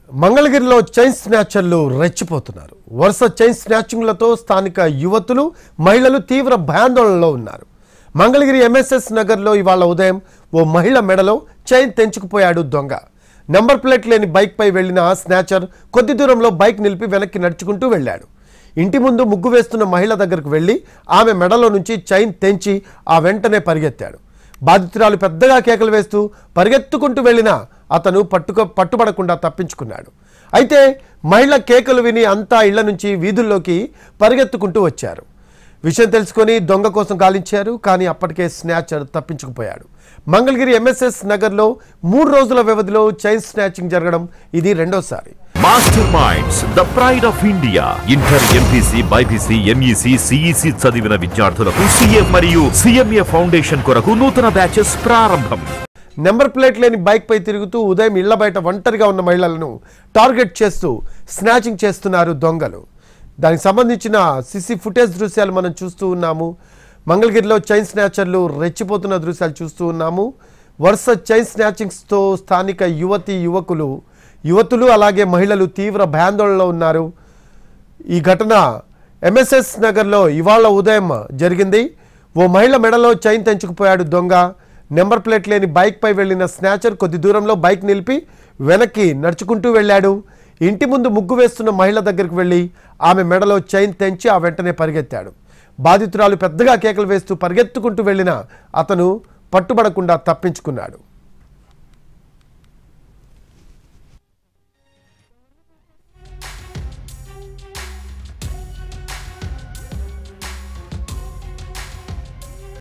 మంగళగిరిలో చైన్ స్నాచర్లు రెచ్చిపోతున్నారు. వరుస చైన్ స్నాచింగ్లతో స్థానిక యువతులు మహిళలు తీవ్ర భయాందోళనలో ఉన్నారు. మంగళగిరి ఎంఎస్ఎస్ నగర్లో ఇవాళ ఉదయం ఓ మహిళ మెడలో చైన్ తెంచుకుపోయాడు దొంగ. నంబర్ ప్లేట్ లేని బైక్పై వెళ్లిన స్నాచర్ కొద్ది దూరంలో బైక్ నిలిపి వెనక్కి నడుచుకుంటూ వెళ్ళాడు. ఇంటి ముందు ముగ్గు వేస్తున్న మహిళ దగ్గరకు వెళ్లి ఆమె మెడలో నుంచి చైన్ తెంచి ఆ వెంటనే పరిగెత్తాడు. బాధితురాలు పెద్దగా కేకలు వేస్తూ పరిగెత్తుకుంటూ వెళ్ళినా అతను పట్టుబడకుండా తప్పించుకున్నాడు. అయితే మహిళ కేకలు విని అంతా ఇళ్ల నుంచి వీధుల్లోకి పరిగెత్తుకుంటూ వచ్చారు. విషయం తెలుసుకొని దొంగ కోసం గాలించారు. కానీ అప్పటికే స్నాచర్ తప్పించుకుపోయాడు. మంగళగిరి ఎంఎస్ఎస్ నగర్లో 3 రోజుల వ్యవధిలో చైన్ స్నాచింగ్ జరగడం ఇది రెండోసారి. Master minds the pride of India. Inter, MPC, BiPC, MEC, CEC చదివిన విద్యార్థులకు సీఏ మరియు సిఎంఏ ఫౌండేషన్ కొరకు నూతన బ్యాచెస్ ప్రారంభం. నెంబర్ ప్లేట్ లేని బైక్ పై తిరుగుతూ ఉదయం ఇళ్ల బయట ఒంటరిగా ఉన్న మహిళలను టార్గెట్ చేస్తూ స్నాచింగ్ చేస్తున్నారు దొంగలు. దానికి సంబంధించిన సిసి ఫుటేజ్ దృశ్యాలు మనం చూస్తూ ఉన్నాము. మంగళగిరిలో చైన్ స్నాచర్లు రెచ్చిపోతున్న దృశ్యాలు చూస్తూ ఉన్నాము. వరుస చైన్ స్నాచింగ్స్తో స్థానిక యువతులు అలాగే మహిళలు తీవ్ర భయాందోళనలో ఉన్నారు. ఈ ఘటన ఎంఎస్ఎస్ నగర్లో ఇవాళ ఉదయం జరిగింది. ఓ మహిళ మెడలో చైన్ తెంచుకుపోయాడు దొంగ. నెంబర్ ప్లేట్ లేని బైక్పై వెళ్లిన స్నాచర్ కొద్ది దూరంలో బైక్ నిలిపి వెనక్కి నడుచుకుంటూ వెళ్ళాడు. ఇంటి ముందు ముగ్గు వేస్తున్న మహిళ దగ్గరికి వెళ్ళి ఆమె మెడలో చైన్ తెంచి ఆ వెంటనే పరిగెత్తాడు. బాధితురాలు పెద్దగా కేకలు వేస్తూ పరిగెత్తుకుంటూ వెళ్ళినా అతను పట్టుబడకుండా తప్పించుకున్నాడు.